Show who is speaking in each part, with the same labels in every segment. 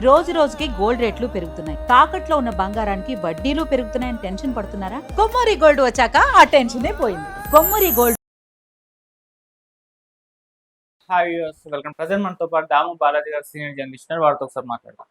Speaker 1: రోజు రోజుకి గోల్డ్ రేట్లు పెరుగుతున్నాయి. తాకట్లో ఉన్న బంగారానికి వడ్డీలు పెరుగుతున్నాయని టెన్షన్ పడుతున్నారా? కొమ్మూరి గోల్డ్ వచ్చాక ఆ టెన్షనే పోయింది. Kommuri gold.
Speaker 2: Hi welcome. Present మనతో పాటు దాము బాలాజీ గారు సీనియర్ జర్నలిస్ట్, వారితో ఒకసారి మాట్లాడదాం.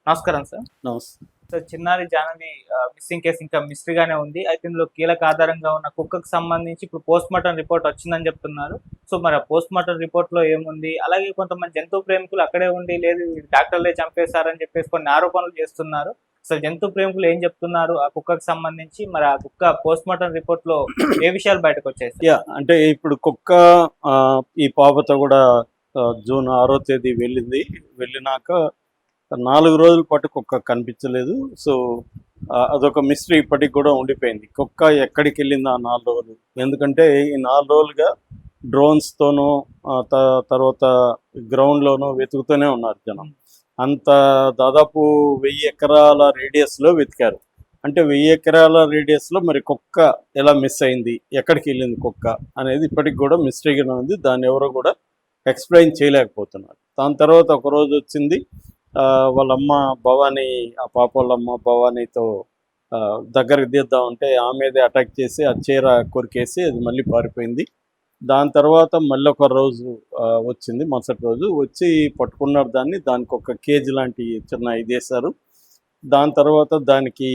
Speaker 2: నమస్కారం సార్.
Speaker 3: నమస్తే
Speaker 2: సార్, చిన్నారి జానని మిస్సింగ్ కేసు ఇంకా మిస్టరీగానే ఉంది. అయితే ఇందులో కీలక ఆధారంగా ఉన్న కుక్కకు సంబంధించి ఇప్పుడు పోస్ట్ మార్టం రిపోర్ట్ వచ్చిందని చెప్తున్నారు. సో మరి ఆ పోస్ట్ మార్టం రిపోర్ట్ లో ఏముంది? అలాగే కొంతమంది జంతు ప్రేమికులు అక్కడే ఉండి లేదు డాక్టర్లే చంపేశారని చెప్పేసి కొన్ని ఆరోపణలు చేస్తున్నారు. అసలు జంతు ప్రేమికులు ఏం చెప్తున్నారు ఆ కుక్కకు సంబంధించి? మరి ఆ కుక్క పోస్ట్ మార్టం రిపోర్ట్ లో ఏ విషయాలు బయటకు వచ్చాయి సార్?
Speaker 3: అంటే ఇప్పుడు కుక్క ఈ పాపతో కూడా జూన్ 6వ తేదీ వెళ్ళినాక 4 రోజుల పాటు కుక్క కనిపించలేదు. సో అదొక మిస్టరీ ఇప్పటికి కూడా ఉండిపోయింది. కుక్క ఎక్కడికి వెళ్ళింది ఆ 4 రోజులు? ఎందుకంటే ఈ 4 రోజులుగా డ్రోన్స్తోనూ తర్వాత గ్రౌండ్లోనూ వెతుకుతూనే ఉన్నారు జనం. అంత దాదాపు 1000 ఎకరాల రేడియస్లో వెతికారు. అంటే 1000 ఎకరాల రేడియస్లో మరి కుక్క ఎలా మిస్ అయింది, ఎక్కడికి వెళ్ళింది కుక్క అనేది ఇప్పటికి కూడా మిస్టరీగానే ఉంది. దాన్ని ఎవరో కూడా ఎక్స్ప్లెయిన్ చేయలేకపోతున్నారు. దాని తర్వాత ఒకరోజు వచ్చింది, వాళ్ళమ్మ భవానీ, ఆ పాప వాళ్ళమ్మ భవానీతో దగ్గరికి తీద్దామంటే ఆమెదే అటాక్ చేసి ఆ చీర కొరికేసి అది మళ్ళీ పారిపోయింది. దాని తర్వాత మళ్ళీ ఒక రోజు వచ్చింది, మరుసటి రోజు వచ్చి పట్టుకున్నారు దాన్ని. దానికి ఒక కేజీ లాంటి చిన్న ఇది వేశారు. దాని తర్వాత దానికి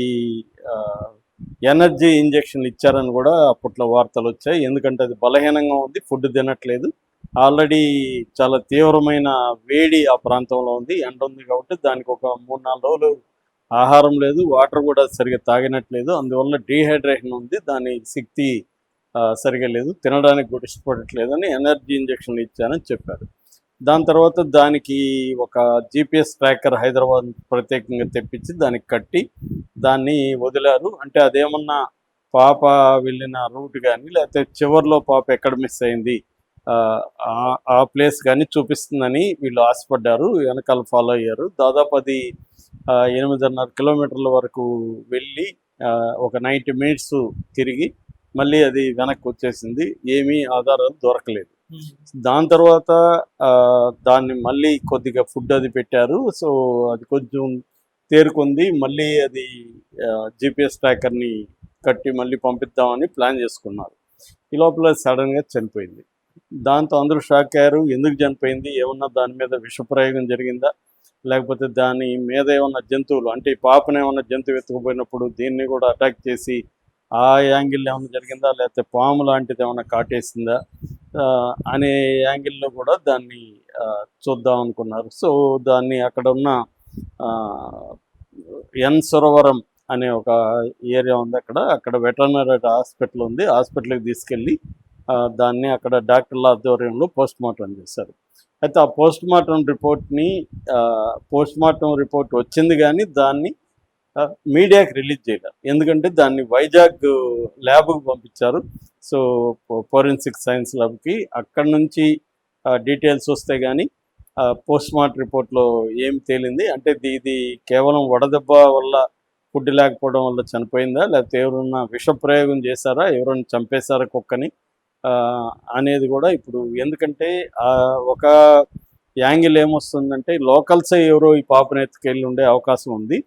Speaker 3: ఎనర్జీ ఇంజెక్షన్లు ఇచ్చారని కూడా అప్పట్లో వార్తలు వచ్చాయి. ఎందుకంటే అది బలహీనంగా ఉంది, ఫుడ్ తినట్లేదు. ఆల్రెడీ చాలా తీవ్రమైన వేడి ఆ ప్రాంతంలో ఉంది, ఎండ ఉంది. కాబట్టి దానికి ఒక 3-4 రోజులు ఆహారం లేదు, వాటర్ కూడా సరిగా తాగినట్లేదు. అందువల్ల డీహైడ్రేషన్ ఉంది, దాని శక్తి సరిగా లేదు, తినడానికి కూడా ఇష్టపడట్లేదని ఎనర్జీ ఇంజెక్షన్లు ఇచ్చారని చెప్పారు. దాని తర్వాత దానికి ఒక GPS ట్రాకర్ హైదరాబాద్ ప్రత్యేకంగా తెప్పించి దానికి కట్టి దాన్ని వదిలారు. అంటే అదేమన్నా పాప వెళ్ళిన రూట్ కానీ లేకపోతే చివరిలో పాప ఎక్కడ మిస్ అయింది ఆ ప్లేస్ కానీ చూపిస్తుందని వీళ్ళు ఆశపడ్డారు, వెనకాల ఫాలో అయ్యారు. దాదాపు అది 8.5 కిలోమీటర్ల వరకు వెళ్ళి ఒక 90 మినిట్స్ తిరిగి మళ్ళీ అది వెనక్కి వచ్చేసింది. ఏమీ ఆధారాలు దొరకలేదు. దాని తర్వాత దాన్ని మళ్ళీ కొద్దిగా ఫుడ్ అది పెట్టారు. సో అది కొంచెం తేరుకుంది. మళ్ళీ అది GPS ట్రాకర్ని కట్టి మళ్ళీ పంపిద్దామని ప్లాన్ చేసుకున్నారు. ఈ లోపల సడన్గా చనిపోయింది. దాంతో అందరూ షాక్ అయ్యారు. ఎందుకు చనిపోయింది, ఏమన్నా దాని మీద విషప్రయోగం జరిగిందా, లేకపోతే దాని మీద ఏమన్నా జంతువులు, అంటే ఈ పాపను ఏమన్నా జంతువు ఎత్తుకుపోయినప్పుడు దీన్ని కూడా అటాక్ చేసి ఆ యాంగిల్ ఏమైనా జరిగిందా, లేకపోతే పాము లాంటిది ఏమైనా కాటేసిందా అనే యాంగిల్లో కూడా దాన్ని చూద్దాం అనుకున్నారు. సో దాన్ని అక్కడ ఉన్న ఎన్ సురవరం అనే ఒక ఏరియా ఉంది, అక్కడ వెటర్నరీ హాస్పిటల్ ఉంది. హాస్పిటల్కి తీసుకెళ్ళి దాన్ని అక్కడ డాక్టర్ల ఆధ్వర్యంలో పోస్ట్ మార్టం చేశారు. అయితే ఆ పోస్ట్ మార్టం రిపోర్ట్ వచ్చింది కానీ దాన్ని మీడియాకి రిలీజ్ చేయలేదు. ఎందుకంటే దాన్ని వైజాగ్ ల్యాబ్కి పంపించారు. సో ఫోరెన్సిక్ సైన్స్ ల్యాబ్కి. అక్కడ నుంచి డీటెయిల్స్ వస్తే కానీ పోస్ట్ మార్టం రిపోర్ట్లో ఏం తేలింది అంటే ఇది కేవలం వడదెబ్బ వల్ల, ఫుడ్ లేకపోవడం వల్ల చనిపోయిందా, లేకపోతే ఎవరన్నా విషప్రయోగం చేశారా, ఎవరైనా చంపేశారా కుక్కని అనేది కూడా ఇప్పుడు. ఎందుకంటే ఒక యాంగిల్ ఏమొస్తుందంటే లోకల్సే ఎవరో ఈ పాపను ఎత్తుకెళ్ళి ఉండే అవకాశం ఉంది,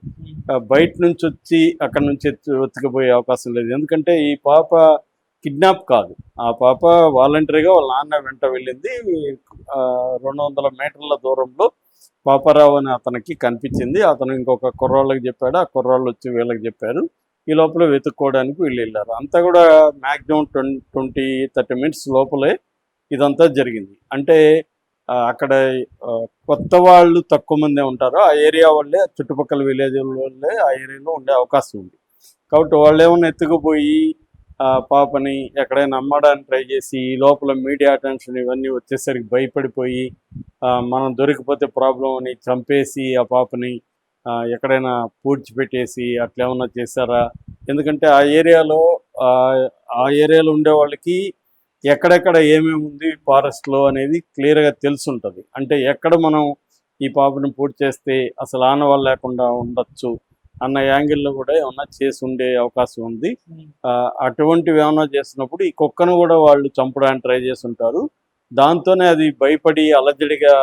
Speaker 3: బయట నుంచి వచ్చి అక్కడ నుంచి ఎత్తుకుపోయే అవకాశం లేదు. ఎందుకంటే ఈ పాప కిడ్నాప్ కాదు, ఆ పాప వాలంటరీగా వాళ్ళ నాన్న వెంట వెళ్ళింది. 200 మీటర్ల దూరంలో పాపారావు అని అతనికి కనిపించింది. అతను ఇంకొక కుర్రాళ్ళకి చెప్పాడు, ఆ కుర్రాళ్ళు వచ్చి వీళ్ళకి చెప్పారు. ఈ లోపల వెతుక్కోవడానికి వీళ్ళు వెళ్ళారు. అంతా కూడా మ్యాక్సిమం 20-30 మినిట్స్ లోపలే ఇదంతా జరిగింది. అంటే అక్కడ కొత్త వాళ్ళు తక్కువ మందే ఉంటారు, ఆ ఏరియా వాళ్ళే, చుట్టుపక్కల విలేజ్ వాళ్ళే ఆ ఏరియాలో ఉండే అవకాశం ఉంది. కాబట్టి వాళ్ళు ఏమన్నా ఎత్తుకుపోయి పాపని ఎక్కడైనా అమ్మడానికి ట్రై చేసి ఈ లోపల మీడియా అటెన్షన్ ఇవన్నీ వచ్చేసరికి భయపడిపోయి మనం దొరికిపోతే ప్రాబ్లం అని చంపేసి ఆ పాపని ఎక్కడైనా పూడ్చిపెట్టేసి అట్లా ఏమన్నా చేశారా? ఎందుకంటే ఆ ఏరియాలో ఉండే వాళ్ళకి ఎక్కడెక్కడ ఏమేమి ఉంది ఫారెస్ట్లో అనేది క్లియర్గా తెలుసుంటుంది. అంటే ఎక్కడ మనం ఈ పాపను పూర్తి చేస్తే అసలు ఆనవాళ్ళు లేకుండా ఉండొచ్చు అన్న యాంగిల్లో కూడా ఏమన్నా చేసి ఉండే అవకాశం ఉంది. అటువంటివి ఏమన్నా చేసినప్పుడు ఈ కుక్కను కూడా వాళ్ళు చంపడానికి ట్రై చేసి ఉంటారు. దాంతోనే అది భయపడి అలజడిగా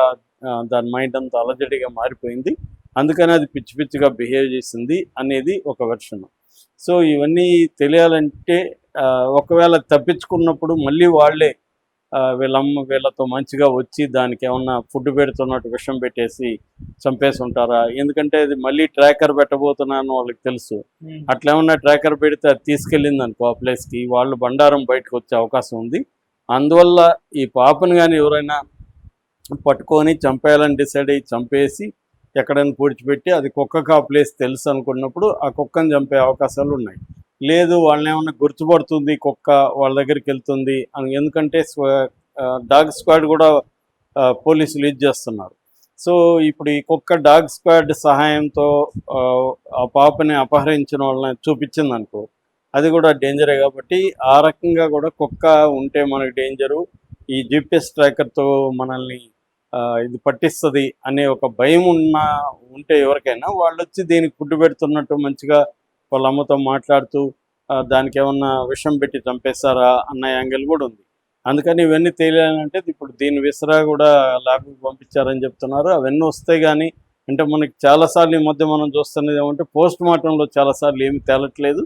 Speaker 3: దాని మైండ్ అంతా అలజడిగా మారిపోయింది. అందుకని అది పిచ్చి పిచ్చిగా బిహేవ్ చేసింది అనేది ఒక వెర్షన్. సో ఇవన్నీ తెలియాలంటే ఒకవేళ తప్పించుకున్నప్పుడు మళ్ళీ వాళ్ళే వీళ్ళమ్మ వీళ్ళతో మంచిగా వచ్చి దానికి ఏమన్నా ఫుడ్ పెడుతున్నట్టు విషం పెట్టేసి చంపేసి ఉంటారా? ఎందుకంటే అది మళ్ళీ ట్రాకర్ పెట్టబోతున్నాను వాళ్ళకి తెలుసు. అట్లా ఏమన్నా ట్రాకర్ పెడితే అది తీసుకెళ్ళింది అనుకో ఆ ప్లేస్కి, వాళ్ళు బండారం బయటకు వచ్చే అవకాశం ఉంది. అందువల్ల ఈ పాపను కానీ ఎవరైనా పట్టుకొని చంపేయాలని డిసైడ్ అయ్యి చంపేసి ఎక్కడైనా పూడ్చిపెట్టి అది కుక్కకు ఆ ప్లేస్ తెలుసు అనుకున్నప్పుడు ఆ కుక్కను చంపే అవకాశాలు ఉన్నాయి. లేదు వాళ్ళని ఏమన్నా గుర్తుపడుతుంది కుక్క వాళ్ళ దగ్గరికి వెళ్తుంది అని, ఎందుకంటే డాగ్ స్క్వాడ్ కూడా పోలీసులు యూజ్ చేస్తున్నారు. సో ఇప్పుడు ఈ కుక్క డాగ్ స్క్వాడ్ సహాయంతో ఆ పాపని అపహరించిన వాళ్ళని చూపించింది అనుకో, అది కూడా డేంజరే. కాబట్టి ఆ రకంగా కూడా కుక్క ఉంటే మనకి డేంజరు. ఈ జిపిఎస్ ట్రాకర్తో మనల్ని ఇది పట్టిస్తుంది అనే ఒక భయం ఉంటే ఎవరికైనా వాళ్ళు వచ్చి దీనికి ఫుడ్ పెడుతున్నట్టు మంచిగా వాళ్ళ అమ్మతో మాట్లాడుతూ దానికి ఏమన్నా విషం పెట్టి చంపేస్తారా అన్న యాంగిల్ కూడా ఉంది. అందుకని ఇవన్నీ తెలియాలంటే ఇప్పుడు దీని విసరా కూడా ల్యాబ్కి పంపించారని చెప్తున్నారు. అవన్నీ వస్తాయి కానీ అంటే మనకి చాలాసార్లు ఈ మధ్య మనం చూస్తున్నది ఏమంటే పోస్ట్ మార్టంలో చాలాసార్లు ఏమి తేలట్లేదు.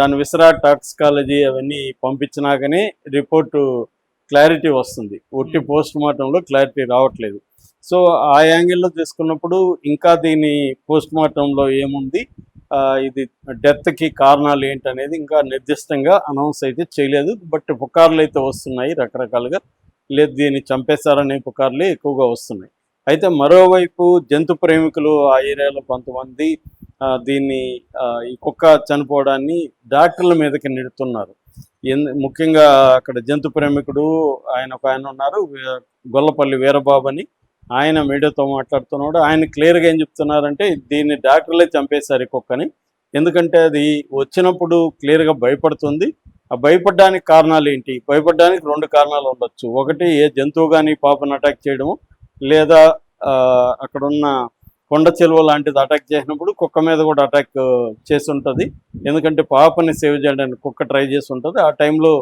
Speaker 3: దాని విసరా టాక్సికాలజీ అవన్నీ పంపించినాకనే రిపోర్టు క్లారిటీ వస్తుంది. ఒట్టి పోస్ట్ మార్టంలో క్లారిటీ రావట్లేదు. సో ఆ యాంగిల్లో తీసుకున్నప్పుడు ఇంకా దీని పోస్ట్ మార్టంలో ఏముంది, ఇది డెత్కి కారణాలు ఏంటనేది ఇంకా నిర్దిష్టంగా అనౌన్స్ అయితే చేయలేదు. బట్ పుకార్లు అయితే వస్తున్నాయి రకరకాలుగా. లేదు దీన్ని చంపేశారనే పుకార్లే ఎక్కువగా వస్తున్నాయి. అయితే మరోవైపు జంతు ప్రేమికులు ఆ ఏరియాలో కొంతమంది దీన్ని ఈ కుక్క చనిపోవడాన్ని డాక్టర్ల మీదకి నెడుతున్నారు. ముఖ్యంగా అక్కడ జంతు ప్రేమికుడు ఒక ఆయన ఉన్నారు, గొల్లపల్లి వీరబాబు అని. ఆయన మీడియాతో మాట్లాడుతున్నాడు. ఆయన క్లియర్గా ఏం చెప్తున్నారంటే దీన్ని డాక్టర్లే చంపేశారు ఈ కుక్కని. ఎందుకంటే అది వచ్చినప్పుడు క్లియర్గా భయపడుతుంది. ఆ భయపడడానికి కారణాలు ఏంటి? భయపడడానికి 2 కారణాలు ఉండొచ్చు. ఒకటి, ఏ జంతువు కానీ పాపను అటాక్ చేయడము, లేదా అక్కడున్న కొండ చెలువ లాంటిది అటాక్ చేసినప్పుడు కుక్క మీద కూడా అటాక్ చేసి ఉంటుంది. ఎందుకంటే పాపని సేవ్ చేయడానికి కుక్క ట్రై చేసి ఉంటుంది. ఆ టైంలో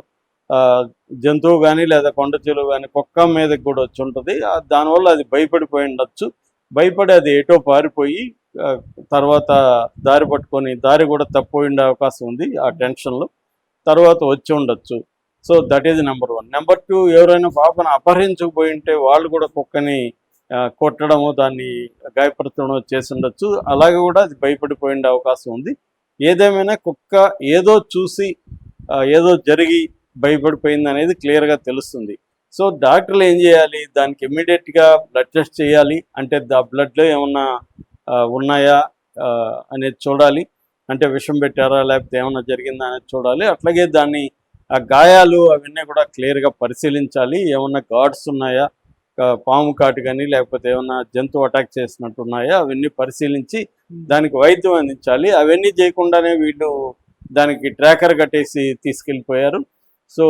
Speaker 3: జంతువు కానీ లేదా కొండ చెలువ కానీ కుక్క మీదకి కూడా వచ్చి ఉంటుంది. దానివల్ల అది భయపడిపోయి ఉండొచ్చు. భయపడి అది ఎటో పారిపోయి తర్వాత దారి పట్టుకొని దారి కూడా తప్పిపోయి ఉండే అవకాశం ఉంది ఆ టెన్షన్లో. తర్వాత వచ్చి ఉండొచ్చు. So that is number 1. Number 2, ఎవరైనా పాపను అపహరించకపోయి ఉంటే వాళ్ళు కూడా కుక్కని కొట్టడము, దాన్ని గాయపరచడము చేసి ఉండొచ్చు. అలాగే కూడా అది భయపడిపోయి ఉండే అవకాశం ఉంది. ఏదేమైనా కుక్క ఏదో చూసి ఏదో జరిగి భయపడిపోయింది అనేది క్లియర్గా తెలుస్తుంది. సో డాక్టర్లు ఏం చేయాలి? దానికి ఇమ్మీడియట్గా బ్లడ్ టెస్ట్ చేయాలి. అంటే బ్లడ్లో ఏమన్నా ఉన్నాయా అనేది చూడాలి. అంటే విషం పెట్టారా లేకపోతే ఏమన్నా జరిగిందా అనేది చూడాలి. అట్లాగే దాన్ని ఆ గాయాలు అవన్నీ కూడా క్లియర్గా పరిశీలించాలి. ఏమన్నా గాడ్స్ ఉన్నాయా, పాము కాటు కానీ లేకపోతే ఏమన్నా జంతువు అటాక్ చేసినట్టు ఉన్నాయా అవన్నీ పరిశీలించి దానికి వైద్యం అందించాలి. అవన్నీ చేయకుండానే వీళ్ళు దానికి ట్రాకర్ కట్టేసి తీసుకెళ్ళిపోయారు. సో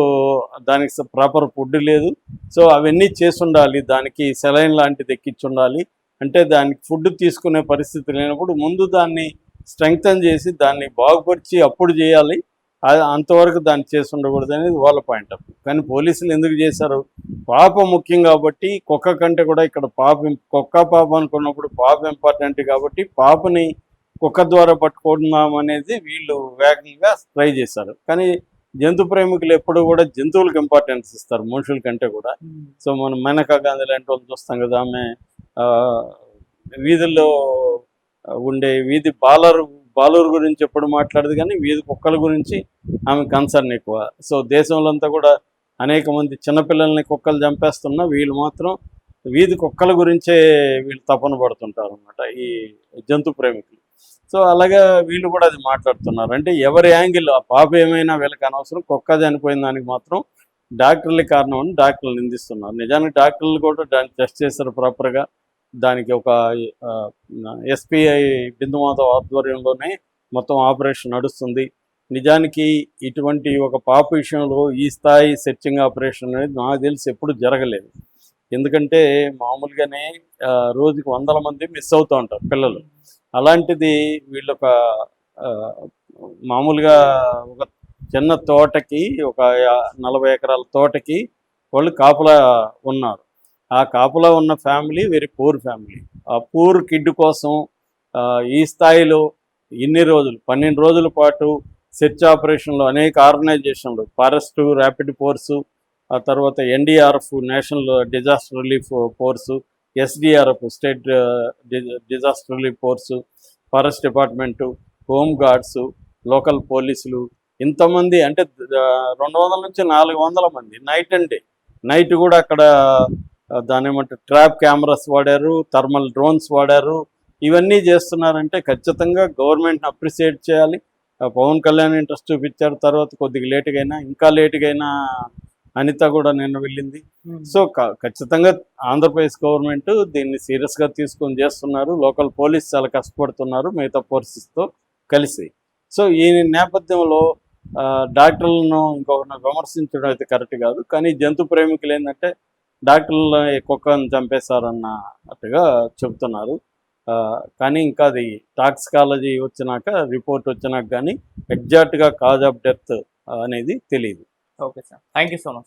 Speaker 3: దానికి ప్రాపర్ ఫుడ్ లేదు. సో అవన్నీ చేసి ఉండాలి. దానికి సెలైన్ లాంటిది ఎక్కించి ఉండాలి. అంటే దానికి ఫుడ్ తీసుకునే పరిస్థితి లేనప్పుడు ముందు దాన్ని స్ట్రెంగ్తన్ చేసి దాన్ని బాగుపరిచి అప్పుడు చేయాలి. అంతవరకు దాన్ని చేసి ఉండకూడదు అనేది వాళ్ళ పాయింట్ ఆఫ్ వ్యూ. కానీ పోలీసులు ఎందుకు చేశారు? పాప ముఖ్యం కాబట్టి. కుక్క కంటే కూడా ఇక్కడ కుక్క పాప అనుకున్నప్పుడు పాప ఇంపార్టెంట్ కాబట్టి పాపని కుక్క ద్వారా పట్టుకుందాం అనేది వీళ్ళు వేగంగా ట్రై చేశారు. కానీ జంతు ప్రేమికులు ఎప్పుడు కూడా జంతువులకు ఇంపార్టెన్స్ ఇస్తారు మనుషుల కంటే కూడా. సో మనం మేనకా గాంధీ లాంటి వాళ్ళు చూస్తాం కదా, ఆమె వీధుల్లో ఉండే వీధి బాలూరు గురించి ఎప్పుడు మాట్లాడదు కానీ వీధి కుక్కల గురించి ఆమె కన్సర్న్ ఎక్కువ. సో దేశంలో అంతా కూడా అనేక మంది చిన్నపిల్లల్ని కుక్కలు చంపేస్తున్నా వీళ్ళు మాత్రం వీధి కుక్కల గురించే వీళ్ళు తపన పడుతుంటారు అన్నమాట ఈ జంతు ప్రేమికులు. సో అలాగా వీళ్ళు కూడా అది మాట్లాడుతున్నారు. అంటే ఎవరి యాంగిల్, ఆ పాప ఏమైనా వీళ్ళకి అనవసరం, కుక్క చనిపోయిన దానికి మాత్రం డాక్టర్లే కారణం అని డాక్టర్లు నిందిస్తున్నారు. నిజానికి డాక్టర్లు కూడా దాన్ని టెస్ట్ చేశారు ప్రాపర్గా. దానికి ఒక ఎస్పీఐ బిందుమాధవ్ ఆధ్వర్యంలోనే మొత్తం ఆపరేషన్ నడుస్తుంది. నిజానికి ఇటువంటి ఒక పాప విషయంలో ఈ స్థాయి సెర్చింగ్ ఆపరేషన్ అనేది నాకు తెలిసి ఎప్పుడు జరగలేదు. ఎందుకంటే మామూలుగానే రోజుకి 100 మంది మిస్ అవుతూ ఉంటారు పిల్లలు. అలాంటిది వీళ్ళు మామూలుగా ఒక చిన్న తోటకి, ఒక 40 ఎకరాల తోటకి వాళ్ళు కాపలా ఉన్నారు. ఆ కాపలా ఉన్న ఫ్యామిలీ వెరీ పూర్ ఫ్యామిలీ. ఆ పూర్ కిడ్ కోసం ఈ స్థాయిలో ఇన్ని రోజులు 12 రోజుల పాటు సెర్చ్ ఆపరేషన్లు అనేక ఆర్గనైజేషన్లు, ఫారెస్ట్ ర్యాపిడ్ ఫోర్సు, ఆ తర్వాత NDRF national disaster relief force, SDRF state disaster relief force, forest department, home guards, local పోలీసులు, ఇంతమంది అంటే 200 నుంచి 400 మంది నైట్ అండ్ డే. నైట్ కూడా అక్కడ దాని ఏమంటే ట్రాప్ కెమెరాస్ వాడారు, థర్మల్ డ్రోన్స్ వాడారు. ఇవన్నీ చేస్తున్నారంటే ఖచ్చితంగా గవర్నమెంట్ని అప్రిషియేట్ చేయాలి. పవన్ కళ్యాణ్ ఇంట్రెస్ట్ చూపించారు. తర్వాత కొద్దిగా ఇంకా లేటుగా అయినా అనిత కూడా నిన్న వెళ్ళింది. సో ఖచ్చితంగా ఆంధ్రప్రదేశ్ గవర్నమెంట్ దీన్ని సీరియస్గా తీసుకొని చేస్తున్నారు. లోకల్ పోలీస్ చాలా కష్టపడుతున్నారు మిగతా ఫోర్సెస్తో కలిసి. సో ఈ నేపథ్యంలో డాక్టర్లను ఇంకొకరిని విమర్శించడం అయితే కరెక్ట్ కాదు. కానీ జంతు ప్రేమికులు ఏంటంటే డాక్టర్లు కుక్కను చంపేశారన్నట్టుగా చెబుతున్నారు. కానీ ఇంకా అది టాక్సికాలజీ వచ్చినాక, రిపోర్ట్ వచ్చినాక కానీ ఎగ్జాక్ట్గా కాజ్ ఆఫ్ డెత్ అనేది తెలియదు.
Speaker 2: Okay sir, thank you so much.